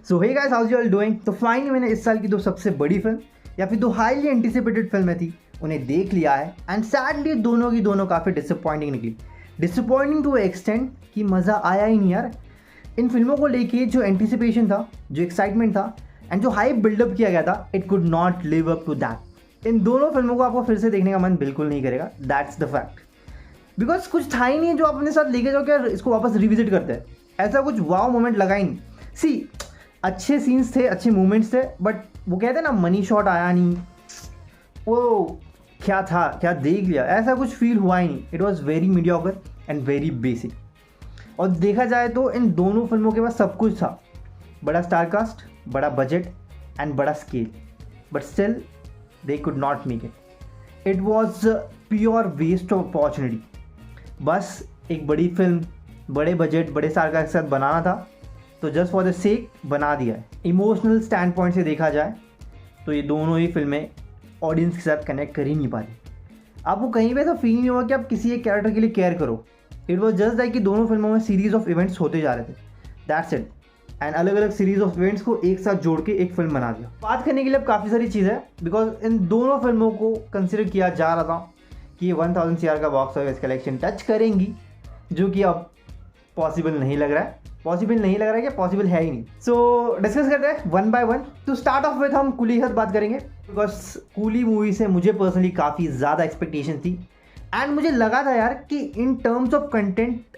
So hey guys, how you all doing. तो finally मैंने इस साल की दो सबसे बड़ी फिल्म या फिर दो हाईली एंटिसिपेटेड फिल्में थी उन्हें देख लिया है एंड सैडली दोनों की दोनों काफ़ी डिसअपॉइंटिंग निकली। डिसअपॉइंटिंग टू एक्सटेंट कि मज़ा आया ही नहीं यार। इन फिल्मों को लेके जो एंटिसिपेशन था, जो एक्साइटमेंट था एंड जो हाइप बिल्डअप किया गया था, it could not live up to that. इन दोनों फिल्मों को आपको फिर से देखने का मन बिल्कुल नहीं करेगा, दैट्स द फैक्ट। बिकॉज कुछ था ही नहीं जो आप अपने साथ लेके जाओ कि इसको वापस रिविजिट करते हैं। ऐसा कुछ वाव मोमेंट लगा ही नहीं। सी, अच्छे सीन्स थे, अच्छे मोमेंट्स थे, बट वो कहते हैं ना मनी शॉट आया नहीं, वो क्या था, क्या देख लिया, ऐसा कुछ फील हुआ ही नहीं। It was very mediocre and very basic. और देखा जाए तो इन दोनों फिल्मों के पास सब कुछ था, बड़ा स्टार कास्ट, बड़ा बजट एंड बड़ा scale, but still they could not make it. It was pure waste of opportunity. बस एक बड़ी फिल्म, बड़े बजट, बड़े स्टार कास्ट के साथ बनाना था तो जस्ट फॉर द सेक बना दिया है। इमोशनल स्टैंड पॉइंट से देखा जाए तो ये दोनों ही फिल्में ऑडियंस के साथ कनेक्ट कर ही नहीं पाती। आपको कहीं पे ऐसा फील नहीं हुआ कि आप किसी एक कैरेक्टर के लिए केयर करो। इट वॉज जस्ट लाइक कि दोनों फिल्मों में सीरीज ऑफ इवेंट्स होते जा रहे थे, दैट्स इट। एंड अलग अलग सीरीज ऑफ इवेंट्स को एक साथ जोड़ के एक फिल्म बना दिया। बात करने के लिए अब काफ़ी सारी चीज़ है, बिकॉज इन दोनों फिल्मों को कंसिडर किया जा रहा था कि ये 1000 CR का बॉक्स ऑफिस कलेक्शन टच करेंगी, जो कि अब पॉसिबल नहीं लग रहा है। कि पॉसिबल है ही नहीं। सो डिस्कस करते हैं one by one. To start off with हम कूली के साथ बात करेंगे, बिकॉज कूली मूवी से मुझे पर्सनली काफ़ी ज़्यादा एक्सपेक्टेशन थी एंड मुझे लगा था यार कि इन टर्म्स ऑफ कंटेंट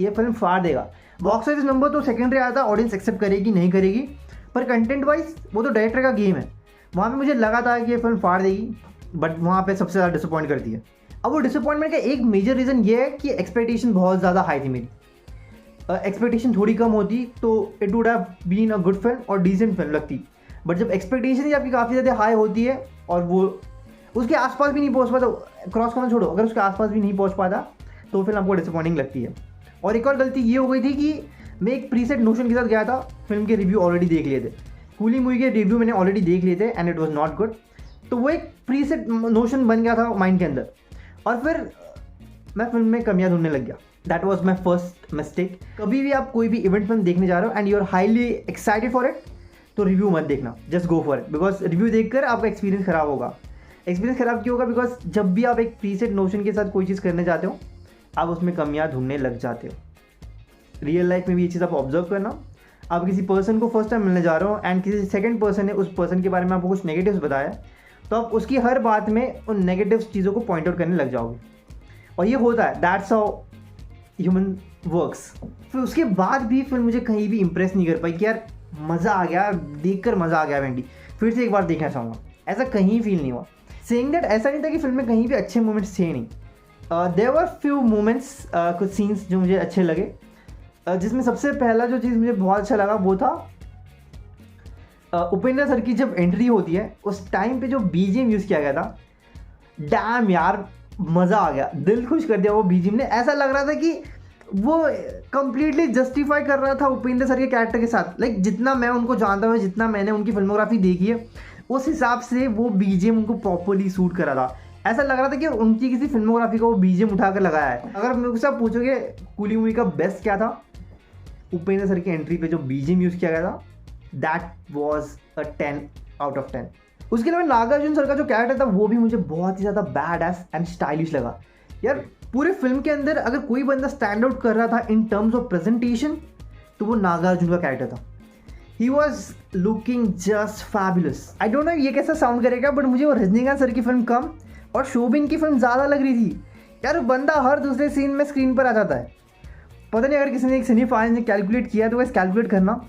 ये फिल्म फाड़ देगा। बॉक्स ऑफिस नंबर तो सेकेंडरी आया था, ऑडियंस एक्सेप्ट करेगी नहीं करेगी, पर कंटेंट वाइज वो तो डायरेक्टर का गेम है। वहाँ पे मुझे लगा था कि ये फिल्म फाड़ देगी, बट वहाँ पे सबसे ज़्यादा डिसअपॉइंट करती है। अब वो डिसअपॉइंटमेंट का एक मेजर रीज़न ये है कि एक्सपेक्टेशन बहुत ज़्यादा हाई थी मेरी। एक्सपेक्टेशन थोड़ी कम होती तो it would have been a good film और डिसेंट फिल्म लगती। बट जब एक्सपेक्टेशन ही आपकी काफ़ी ज़्यादा हाई होती है और वो उसके आसपास भी नहीं पहुंच पाता, क्रॉस करना छोड़ो, अगर उसके आसपास भी नहीं पहुंच पाता तो फिल्म आपको डिसअपॉइंटिंग लगती है। और एक और गलती ये हो गई थी कि मैं एक प्रीसेट नोशन के साथ गया था, फिल्म के रिव्यू ऑलरेडी देख लिए थे। कूली मूवी के रिव्यू मैंने ऑलरेडी देख लिए थे and it was not good. तो वो एक प्रीसेट नोशन बन गया था माइंड के अंदर और फिर मैं फिल्म में कमियां ढूंढने लग गया। That was my first mistake. कभी भी आप कोई भी इवेंट फिल्म देखने जा रहे हो and you are highly excited for it, तो रिव्यू मत देखना, just go for it. Because review देखकर आपका एक्सपीरियंस खराब होगा। एक्सपीरियंस खराब क्यों होगा? बिकॉज जब भी आप एक प्रीसेट नोशन के साथ कोई चीज़ करने जाते हो, आप उसमें कमियां ढूंढने लग जाते हो। रियल लाइफ में भी ये चीज़ आप ऑब्जर्व करना। आप किसी पर्सन को फर्स्ट टाइम मिलने जा रहे हो एंड किसी सेकंड पर्सन ने उस पर्सन के बारे में आपको कुछ नेगेटिव्स बताया, तो आप उसकी हर बात में उन नेगेटिव चीज़ों को पॉइंट आउट करने लग जाओगे। और ये होता है, दैट्स हाउ ह्यूमन वर्क्स। फिर उसके बाद भी फिर मुझे कहीं भी इंप्रेस नहीं कर पाई कि यार मज़ा आ गया, देखकर मज़ा आ गया वेंडी, फिर से एक बार देखना चाहूँगा, ऐसा कहीं फील नहीं हुआ। सेइंग दैट ऐसा नहीं था कि फिल्म में कहीं भी अच्छे मोमेंट्स थे नहीं। देयर वर फ्यू मोमेंट्स, कुछ सीन्स जो मुझे अच्छे लगे, जिसमें सबसे पहला जो चीज़ मुझे बहुत अच्छा लगा वो था उपेंद्र सर की जब एंट्री होती है उस टाइम पे जो BGM यूज़ किया गया था। डैम यार, मज़ा आ गया, दिल खुश कर दिया वो BGM ने। ऐसा लग रहा था कि वो कंप्लीटली जस्टिफाई कर रहा था उपेंद्र सर के कैरेक्टर के साथ। लाइक जितना मैं उनको जानता हूँ, जितना मैंने उनकी फिल्मोग्राफी देखी है, उस हिसाब से वो BGM उनको प्रॉपरली सूट करा था। ऐसा लग रहा था कि उनकी किसी फिल्मोग्राफी का वो BGM उठाकर लगाया है। अगर मुझसे आप पूछोगे कूली मूवी का बेस्ट क्या था, उपेंद्र सर की एंट्री पे जो BGM यूज़ किया गया था, that was a 10 out of 10। उसके अलावा नागार्जुन सर का जो कैरेक्टर था वो भी मुझे बहुत ही ज़्यादा बैड एस एंड स्टाइलिश लगा। यार पूरे फिल्म के अंदर अगर कोई बंदा स्टैंड आउट कर रहा था इन टर्म्स ऑफ प्रेजेंटेशन, तो वो नागार्जुन का कैरेक्टर था। He was looking just fabulous. I don't know ये कैसा साउंड करेगा, बट मुझे वो रजनीकांत सर की फिल्म कम और शोबिन की फिल्म ज़्यादा लग रही थी। यार बंदा हर दूसरे सीन में स्क्रीन पर आ जाता है। पता नहीं, अगर किसी ने एक सिनेफाइल ने कैलकुलेट किया तो वैसे कैलकुलेट करना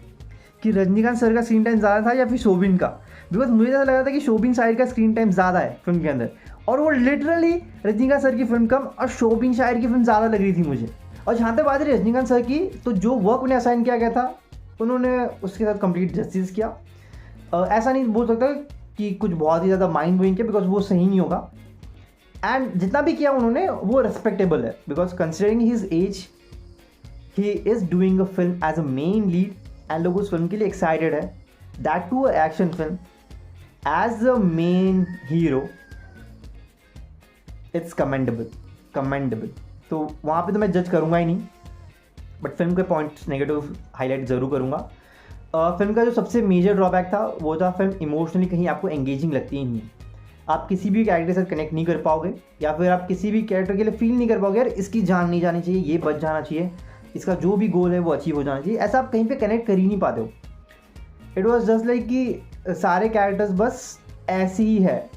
कि रजनीकांत सर का स्क्रीन टाइम ज़्यादा था या फिर शोबिन का। बिकॉज मुझे ऐसा लगा था कि शोबिन शायर का स्क्रीन टाइम ज़्यादा है फिल्म के अंदर, और वो लिटरली रजनीकांत सर की फिल्म कम और शोबिन शायर की फिल्म ज़्यादा लग रही थी मुझे। और जहाँ तक बात है रजनीकांत सर की, तो जो वर्क उन्हें असाइन किया गया था उन्होंने उसके साथ कंप्लीट जस्टिस किया। ऐसा नहीं बोल सकता कि कुछ बहुत ही ज़्यादा माइंड ब्लोइंग किया, बिकॉज वो सही नहीं होगा। एंड जितना भी किया उन्होंने वो रिस्पेक्टेबल है, because considering his age he is doing a film as a main lead and लोग उस फिल्म के लिए एक्साइटेड है, that too action film as a main hero. It's commendable. तो वहाँ पे तो मैं जज करूँगा ही नहीं, बट फिल्म के पॉइंट्स नेगेटिव हाईलाइट ज़रूर करूँगा। फिल्म का जो सबसे मेजर ड्रॉबैक था वो था फिल्म इमोशनली कहीं आपको एंगेजिंग लगती ही नहीं है। आप किसी भी कैरेक्टर के साथ कनेक्ट नहीं कर पाओगे, या फिर आप किसी भी कैरेक्टर के लिए फील नहीं कर पाओगे यार इसकी जान नहीं जानी चाहिए, ये बच जाना चाहिए, इसका जो भी गोल है वो अचीव हो जाना चाहिए। ऐसा आप कहीं पे कनेक्ट कर ही नहीं पाते हो। इट वॉज जस्ट लाइक कि सारे कैरेक्टर्स बस ऐसे ही है,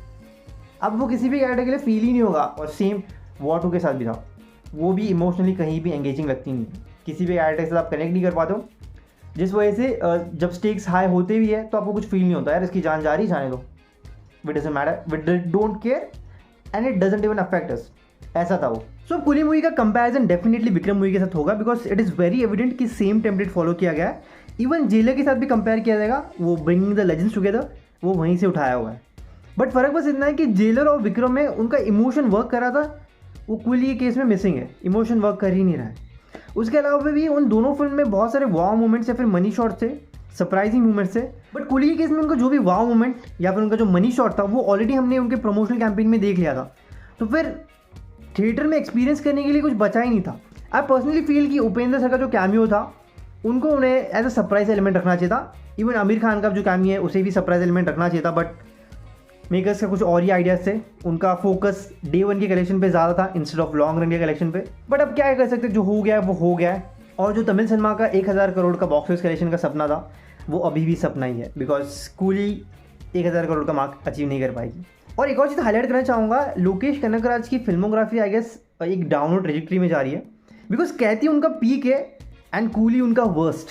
अब वो किसी भी कैरेक्टर के लिए फील ही नहीं होगा। और सेम वॉर 2 के साथ भी था, वो भी इमोशनली कहीं भी एंगेजिंग लगती नहीं है, किसी भी कैरेक्टर के साथ आप कनेक्ट नहीं कर पाते हो, जिस वजह से जब स्टेक्स हाई होते भी है तो आपको कुछ फील नहीं होता यार इसकी जान जा रही, जाने दो, it doesn't matter, we don't care and it doesn't even affect us, ऐसा था वो। सो कूली मूवी का कंपैरिजन डेफिनेटली विक्रम मूवी के साथ होगा, because it is very evident कि सेम टेम्पलेट फॉलो किया गया है। इवन जेलर के साथ भी कंपेयर किया जाएगा, वो ब्रिंगिंग द लेजेंड्स टुगेदर वो वहीं से उठाया हुआ है। बट फ़र्क बस इतना है कि जेलर और विक्रम में उनका इमोशन वर्क कर रहा था, वो कूली के केस में मिसिंग है, इमोशन वर्क कर ही नहीं रहा है। उसके अलावा भी उन दोनों फिल्म में बहुत सारे वाव मोमेंट्स या फिर मनी शॉट थे, सरप्राइजिंग मोमेंट्स थे। बट कूली के केस में उनका जो भी वाव मोमेंट या फिर उनका जो मनी शॉट था वो ऑलरेडी हमने उनके प्रमोशनल कैंपेन में देख लिया था, तो फिर थिएटर में एक्सपीरियंस करने के लिए कुछ बचा ही नहीं था। आई पर्सनली फील कि उपेंद्र सर का जो कैमियो था उनको उन्हें एज अ सरप्राइज एलिमेंट रखना चाहिए था। इवन आमिर खान का जो कैमियो है उसे भी सरप्राइज एलिमेंट रखना चाहिए था, बट मेकर्स का कुछ और ही आइडियाज़ थे। उनका फोकस डे 1 के कलेक्शन पे ज़्यादा था इंस्टेड ऑफ लॉन्ग रन के कलेक्शन पे। बट अब क्या कर सकते, जो हो गया है वो हो गया है। और जो तमिल सिनेमा का 1000 करोड़ का बॉक्स ऑफिस कलेक्शन का सपना था वो अभी भी सपना ही है, बिकॉज कूली 1000 करोड़ का मार्क अचीव नहीं कर पाएगी। और एक और चीज़ हाईलाइट करना चाहूँगा, लोकेश कनगराज की फिल्मोग्राफी आई गेस एक डाउनवर्ड ट्रेजेक्टरी में जा रही है, बिकॉज कैथी उनका पीक है एंड कूली उनका वर्स्ट।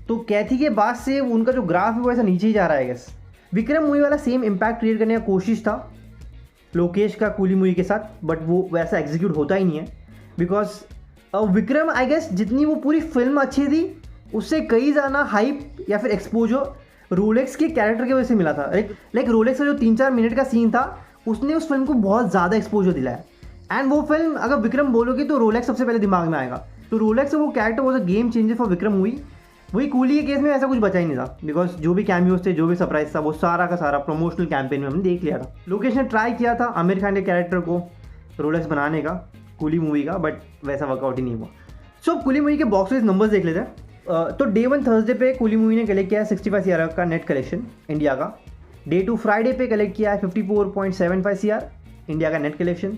तो कैथी के बाद से उनका जो ग्राफ है वो ऐसा नीचे ही जा रहा है। गेस विक्रम मूवी वाला सेम इम्पैक्ट क्रिएट करने का कोशिश था लोकेश का कूली मूवी के साथ, बट वो वैसा एग्जीक्यूट होता ही नहीं है। बिकॉज विक्रम आई गेस जितनी वो पूरी फिल्म अच्छी थी उससे कई ज़्यादा हाइप या फिर एक्सपोजर रोलेक्स के कैरेक्टर की वजह से मिला था। लाइक रोलेक्स का जो 3-4 मिनट का सीन था उसने उस फिल्म को बहुत ज़्यादा एक्सपोजर दिलाया। एंड वो फिल्म अगर विक्रम बोलोगे तो रोलेक्स सबसे पहले दिमाग में आएगा। तो रोलेक्स वो character was a game changer for Vikram movie. वही कूली के केस में ऐसा कुछ बचा ही नहीं था, बिकॉज जो भी कैमियोज थे, जो भी सरप्राइज था, वो सारा का सारा प्रमोशनल कैंपेन में हमने देख लिया था। लोकेश ने ट्राई किया था आमिर खान के कैरेक्टर को रोलेक्स बनाने का कूली मूवी का, बट वैसा वर्कआउट ही नहीं हुआ। सो कूली मूवी के बॉक्स ऑफिस नंबर्स देख लेते हैं। तो डे 1 थर्सडे पे कूली मूवी ने कलेक्ट किया है 65 CR का नेट कलेक्शन इंडिया का। डे 2 फ्राइडे पे कलेक्ट किया है 54.75 CR इंडिया का नेट कलेक्शन।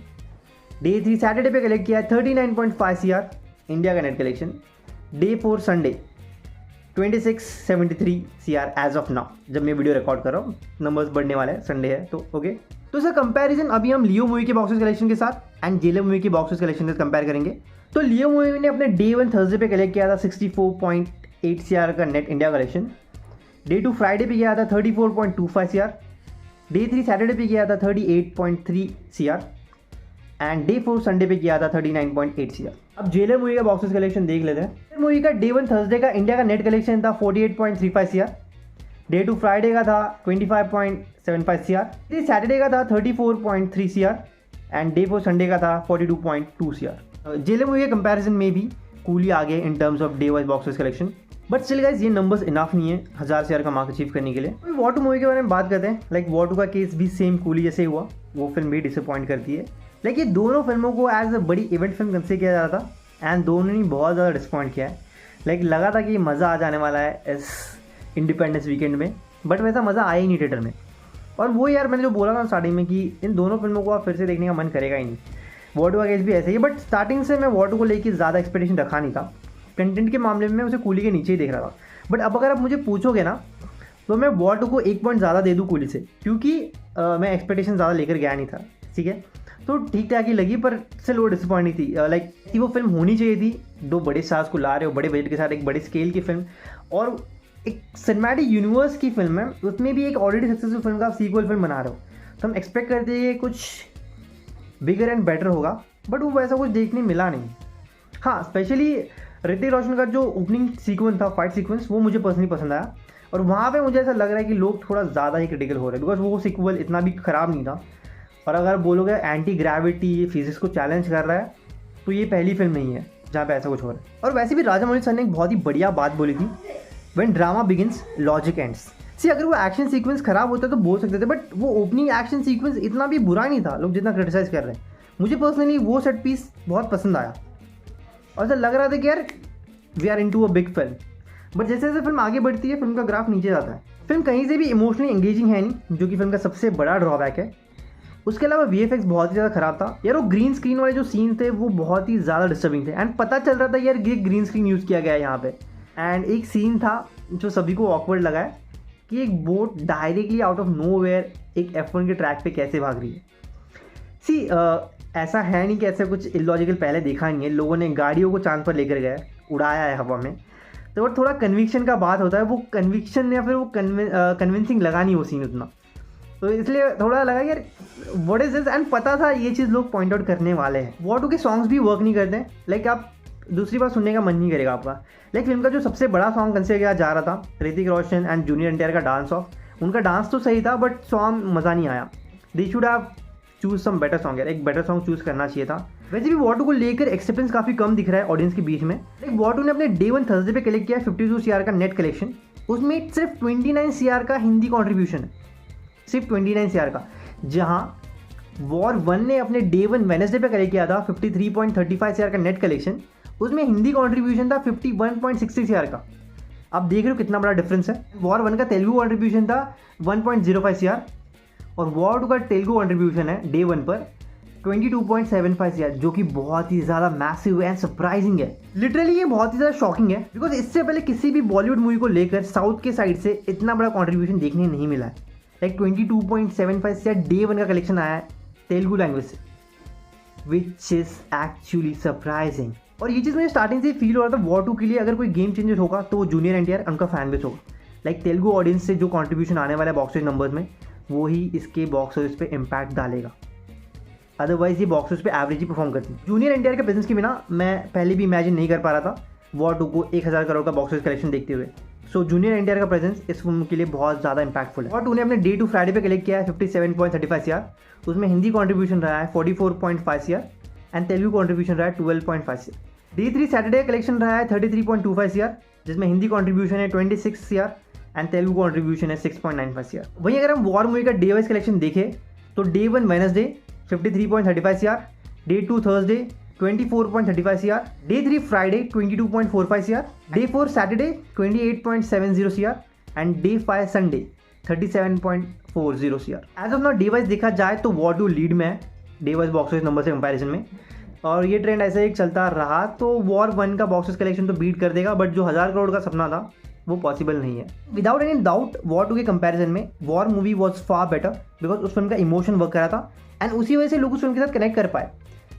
डे 3 सैटरडे पे कलेक्ट किया है 39.5 CR इंडिया का net collection. Day 4 Sunday 2673 CR as of now, जब मैं वीडियो रिकॉर्ड कर रहा हूँ। नंबर्स बढ़ने वाले हैं, संडे है तो ओके। तो सर कंपैरिजन अभी हम लियो मूवी के बॉक्स ऑफिस कलेक्शन के साथ एंड जेलर मूवी के बॉक्स ऑफिस कलेक्शन के साथ कंपेयर करेंगे। तो लियो मूवी ने अपने डे 1 थर्सडे पे कलेक्ट किया था 64.8 CR का net India collection. Day 2 Friday पे किया था 34.25 CR। डे 3 सैटरडे पे किया था 38.3 CR एंड डे 4 संडे पे किया था 39.8 CR। अब जेलर मूवी का बॉक्स ऑफिस कलेक्शन देख लेते हैं। जेलर मूवी का डे 1 थर्सडे का इंडिया का नेट कलेक्शन था 48.35 CR। डे 2 फ्राइडे का था 25.75 CR। डे सैटरडे का था 34.3 CR एंड डे 4 संडे का था 42.2 CR। जेलर मूवी के कंपैरिजन में भी कूली आ गए in terms of day wise box office collection, but still guys ये नंबर्स इनफ नहीं है 1000 CR का मार्क अचीव करने के लिए। वॉर 2 मूवी के बारे में बात करते हैं। लाइक वॉर 2 का केस भी सेम कूली जैसे हुआ, वो फिल्म भी डिसअपॉइंट करती है। लाइक ये दोनों फिल्मों को एज अ बड़ी इवेंट फिल्म कंसिडर किया जा रहा था एंड दोनों ने बहुत ज़्यादा डिसअपॉइंट किया है। लाइक लगा था कि मज़ा आ जाने वाला है इस इंडिपेंडेंस वीकेंड में, बट वैसा मज़ा आया ही नहीं थिएटर में। और वो यार मैंने जो बोला था स्टार्टिंग में कि इन दोनों फिल्मों को आप फिर से देखने का मन करेगा ही नहीं। वॉर 2 का केस भी ऐसे ही है, बट स्टार्टिंग से मैं वॉर 2 को लेकर ज़्यादा एक्सपेक्टेशन रखा नहीं था। कंटेंट के मामले में मैं उसे कूली के नीचे ही देख रहा था। बट अब अगर आप मुझे पूछोगे ना तो मैं वॉर 2 को 1 पॉइंट ज़्यादा दे दूँ कूली से, क्योंकि मैं एक्सपेक्टेशन ज़्यादा लेकर गया नहीं था। ठीक है, तो ठीक ठाक ही लगी, पर से लो डिसअपॉइंट थी। लाइक वो फिल्म होनी चाहिए थी, 2 बड़े स्टार्स को ला रहे हो बड़े बजट के साथ, एक बड़े स्केल की फिल्म और एक सिनेमैटिक यूनिवर्स की फिल्म है, उसमें भी एक ऑलरेडी सक्सेसफुल फिल्म का आप सीक्वल फिल्म बना रहे हो, तो हम एक्सपेक्ट करते हैं कि कुछ बिगर एंड बेटर होगा, बट वो वैसा कुछ देखने मिला नहीं। हाँ, स्पेशली ऋतिक रोशन का जो ओपनिंग सीक्वेंस था, फाइट सीक्वेंस, वो मुझे पर्सनली पसंद आया। और वहाँ पे मुझे ऐसा लग रहा है कि लोग थोड़ा ज़्यादा ही क्रिटिकल हो रहे हैं, बिकॉज वो सीक्वल इतना भी ख़राब नहीं था। और अगर बोलोगे एंटी ग्रेविटी फिजिक्स को चैलेंज कर रहा है, तो ये पहली फिल्म नहीं है जहाँ पे ऐसा कुछ हो रहा है। और वैसे भी राजामौली सर ने एक बहुत ही बढ़िया बात बोली थी, when drama begins logic ends. See अगर वो एक्शन सीक्वेंस खराब होता तो बोल सकते थे, बट वो ओपनिंग एक्शन सीक्वेंस इतना भी बुरा नहीं था लोग जितना क्रिटिसाइज़ कर रहे हैं। मुझे पर्सनली वो सेट पीस बहुत पसंद आया और ऐसा लग रहा था कि यार we are into a big film. But जैसे जैसे फिल्म आगे बढ़ती है फिल्म का ग्राफ नीचे जाता है। फिल्म कहीं से भी इमोशनली एंगेजिंग है नहीं, जो कि फिल्म का सबसे बड़ा ड्रॉबैक है। उसके अलावा VFX बहुत ही ज़्यादा ख़राब था यार। वो ग्रीन स्क्रीन वाले जो सीन थे वो बहुत ही ज़्यादा डिस्टर्बिंग थे, एंड पता चल रहा था यार ये ग्रीन स्क्रीन यूज़ किया गया है यहाँ पे। एंड एक सीन था जो सभी को ऑकवर्ड लगा है कि एक boat directly out of nowhere एक F1 के ट्रैक पे कैसे भाग रही है। सी ऐसा है नहीं कि ऐसा कुछ इलॉजिकल पहले देखा नहीं है। लोगों ने गाड़ियों को चांद पर लेकर गए, उड़ाया है हवा में, तो वो थोड़ा कन्विक्शन का बात होता है। वो कन्विक्शन या फिर वो कन्विंसिंग लगा नहीं वो सीन उतना, तो इसलिए थोड़ा लगा यार व्हाट इज दिस। एंड पता था ये चीज़ लोग पॉइंट आउट करने वाले हैं। वॉर 2 के सॉन्ग्स भी वर्क नहीं करते हैं। लाइक आप दूसरी बार सुनने का मन नहीं करेगा आपका। लाइक फिल्म का जो सबसे बड़ा सॉन्ग कंसिडर किया जा रहा था Hrithik Roshan and junior NTR का डांस ऑफ, उनका डांस तो सही था बट सॉन्ग मज़ा नहीं आया। They should have chose some better song यार, एक बेटर सॉन्ग चूज़ करना चाहिए था। वैसे भी वॉर 2 को लेकर एक्सेप्टेंस काफ़ी कम दिख रहा है ऑडियंस के बीच में। लाइक वॉर 2 ने अपने डे 1 थर्सडे पे कलेक्ट किया 52 CR का नेट कलेक्शन। उसमें सिर्फ 29 CR का हिंदी कॉन्ट्रीब्यूशन है, सिर्फ 29 CR का। जहां वॉर 1 ने अपने डे 1 वेडनेसडे पे कलेक्ट किया था 53.35 CR का नेट कलेक्शन। उसमें हिंदी कॉन्ट्रीब्यूशन था 51.66 CR का। आप देख रहे हो कितना बड़ा डिफरेंस है। वॉर 1 का तेलुगु कॉन्ट्रीब्यूशन था 1.05 CR और वॉर 2 का तेलुगु कॉन्ट्रीब्यूशन है डे 1 पर 22.75 CR, जो कि बहुत ही ज़्यादा मैसिव एंड सरप्राइजिंग है। लिटरली ये बहुत ही ज़्यादा शॉकिंग है, बिकॉज इससे पहले किसी भी बॉलीवुड मूवी को लेकर साउथ के साइड से इतना बड़ा कॉन्ट्रीब्यूशन देखने नहीं मिला है। लाइक 22.75 CR डे 1 का कलेक्शन आया है तेलुगु लैंग्वेज से, विच इज़ एक्चुअली सरप्राइजिंग। और ये चीज़ मुझे स्टार्टिंग से फील हो रहा था वॉर 2 के लिए अगर कोई गेम चेंजर होगा तो वो जूनियर NTR उनका फैन बेस होगा। लाइक तेलुगु ऑडियंस से जो कॉन्ट्रीब्यूशन आने वाला है बॉक्स ऑफिस नंबर्स में, वो ही इसके बॉक्स ऑफिस पे इम्पैक्ट डालेगा। अदरवाइज ये बॉक्स ऑफिस पे एवरेज ही परफॉर्म करती है। जूनियर NTR के प्रेजेंस के बिना मैं पहले भी इमेजिन नहीं कर पा रहा था वॉर 2 को 1000 करोड़ का बॉक्स ऑफिस कलेक्शन देखते हुए। सो जूनियर NTR का प्रेजेंस इस फिल्म के लिए बहुत ज़्यादा इंपैक्टफुल है। वॉर 2 ने अपने डे 2 फ्राइडे पे कलेक्ट किया है 57.35 CR। उसमें हिंदी कॉन्ट्रीब्यूशन रहा है 44.5 CR एंड तेलुगु कॉन्ट्रीब्यूशन रहा है 12.5 CR। डे 3 सैटरडे कलेक्शन रहा है 33.25 CR, जिसमें हिंदी कॉन्ट्रीब्यूशन है 26 CR एंड तेलुगु कॉन्ट्रीब्यूशन है 6.95 CR। वहीं अगर हम वॉर मूवी का डे वाइज कलेक्शन देखें तो day 1 Wednesday 53.35 CR, day 2 Thursday 24.35 CR, day 3 Friday 22.45 CR, day 4 Saturday 28.70 CR and day 5 Sunday 37.40 CR। As of now day wise देखा जाए तो वॉर 2 लीड में है day wise box office number से comparison में, और ये ट्रेंड ऐसे ही चलता रहा तो वॉर 1 का बॉक्स ऑफिस कलेक्शन तो बीट कर देगा, बट जो 1000 करोड़ का सपना था वो पॉसिबल नहीं है। विदाउट एनी डाउट वॉर 2 के कंपैरिजन में war movie was far better, because उस फिल्म का इमोशन वर्क करा था एंड उसी वजह से लोग उस फिल्म के साथ कनेक्ट कर पाए।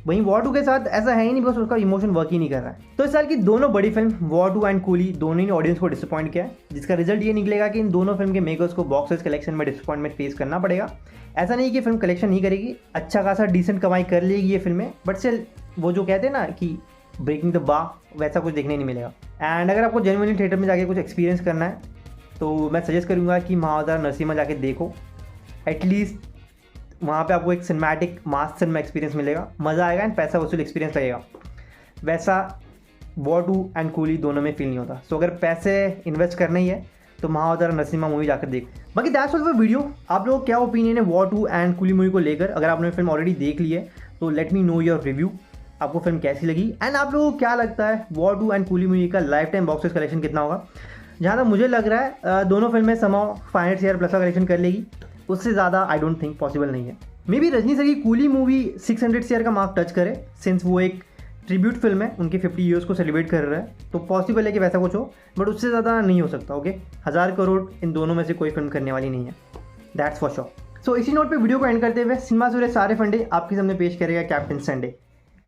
वहीं वॉर 2 के साथ ऐसा है ही नहीं, बिकॉज उसका इमोशन वर्क ही नहीं कर रहा है। तो इस साल की दोनों बड़ी फिल्म वॉर 2 एंड कूली दोनों ही ऑडियंस को डिसअपॉइंट किया है, जिसका रिजल्ट ये निकलेगा कि इन दोनों फिल्म के मेकर्स को बॉक्स ऑफिस कलेक्शन में डिसअपॉइंटमेंट फेस करना पड़ेगा। ऐसा नहीं कि फिल्म कलेक्शन नहीं करेगी, अच्छा खासा डिसेंट कमाई कर लेगी ये फिल्में, बट स्टिल वो जो कहते हैं ना कि ब्रेकिंग द बा, वैसा कुछ देखने नहीं मिलेगा। एंड अगर आपको जेन्युइनली थिएटर में जाके कुछ एक्सपीरियंस करना है तो मैं सजेस्ट करूँगा कि महाअवतार नरसिम्हा जाके देखो। एटलीस्ट वहाँ पे आपको एक सिनेमैटिक मास सिनेमा एक्सपीरियंस मिलेगा, मज़ा आएगा एंड पैसा वसूल एक्सपीरियंस लगेगा। वैसा वॉर 2 एंड कूली दोनों में फील नहीं होता। सो अगर पैसे इन्वेस्ट करना ही है तो महाअवतार नरसिम्हा मूवी जाकर देखो। बाकी दैट्स ऑल फॉर वीडियो। आप लोग क्या ओपिनियन है वॉर 2 एंड कूली मूवी को लेकर? अगर आपने फिल्म ऑलरेडी देख ली है तो let me know your review, आपको फिल्म कैसी लगी एंड आप लोगों को क्या लगता है वॉर 2 एंड कूली मूवी का life time box office collection कितना होगा? जहाँ तक मुझे लग रहा है दोनों फिल्में समाउ 500 CR प्लस का कलेक्शन कर लेगी, उससे ज़्यादा आई डोंट थिंक पॉसिबल नहीं है। मे बी रजनी सर की कूली मूवी 600 CR का मार्क टच करे, सिंस वो एक ट्रिब्यूट फिल्म है, उनके 50 ईयर्स को सेलिब्रेट कर रहा है, तो पॉसिबल है कि वैसा कुछ हो, बट उससे ज़्यादा नहीं हो सकता। ओके 1000 करोड़ इन दोनों में से कोई फिल्म करने वाली नहीं है, दैट्स फॉर श्योर। सो इसी नोट पे वीडियो को एंड करते हुए सिनेमा सूर्य सारे फंडे आपके सामने पेश करेगा कैप्टन संडे।